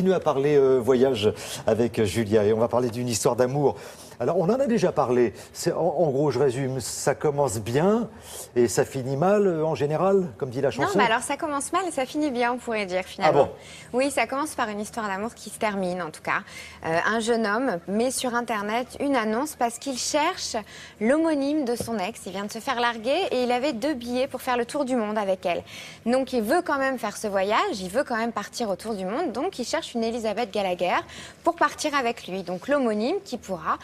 continue à parler voyage avec Julia et on va parler d'une histoire d'amour. Alors, on en a déjà parlé. En gros, je résume, ça commence bien et ça finit mal en général, comme dit la chanson. Non, mais alors ça commence mal et ça finit bien, on pourrait dire finalement. Ah bon? Oui, ça commence par une histoire d'amour qui se termine en tout cas. Un jeune homme met sur Internet une annonce parce qu'il cherche l'homonyme de son ex. Il vient de se faire larguer et il avait 2 billets pour faire le tour du monde avec elle. Donc il veut quand même faire ce voyage, il veut quand même partir au tour du monde. Donc il cherche une Elisabeth Gallagher pour partir avec lui. Donc l'homonyme qui pourra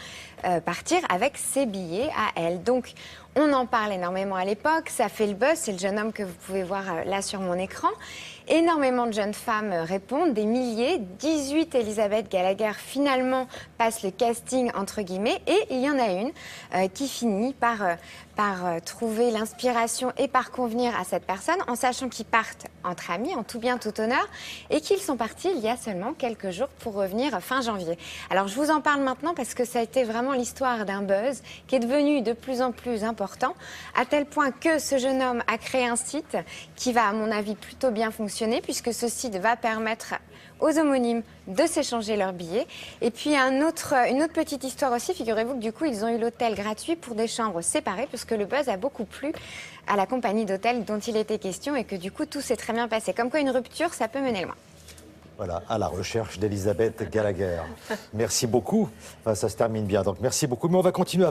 partir avec ses billets à elle. Donc on en parle énormément à l'époque, ça fait le buzz, c'est le jeune homme que vous pouvez voir là sur mon écran. Énormément de jeunes femmes répondent, des milliers, 18 Elisabeth Gallagher finalement passent le casting entre guillemets et il y en a une qui finit par trouver l'inspiration et par convenir à cette personne en sachant qu'ils partent entre amis, en tout bien tout honneur et qu'ils sont partis il y a seulement quelques jours pour revenir fin janvier. Alors je vous en parle maintenant parce que ça a été vraiment l'histoire d'un buzz qui est devenu de plus en plus important à tel point que ce jeune homme a créé un site qui va à mon avis plutôt bien fonctionner puisque ce site va permettre aux homonymes de s'échanger leurs billets. Et puis une autre petite histoire aussi, figurez-vous que du coup ils ont eu l'hôtel gratuit pour des chambres séparées puisque le buzz a beaucoup plu à la compagnie d'hôtel dont il était question et que du coup tout s'est très bien passé. Comme quoi une rupture ça peut mener loin. Voilà, à la recherche d'Elisabeth Gallagher. Merci beaucoup. Enfin, ça se termine bien, donc merci beaucoup. Mais on va continuer à parler.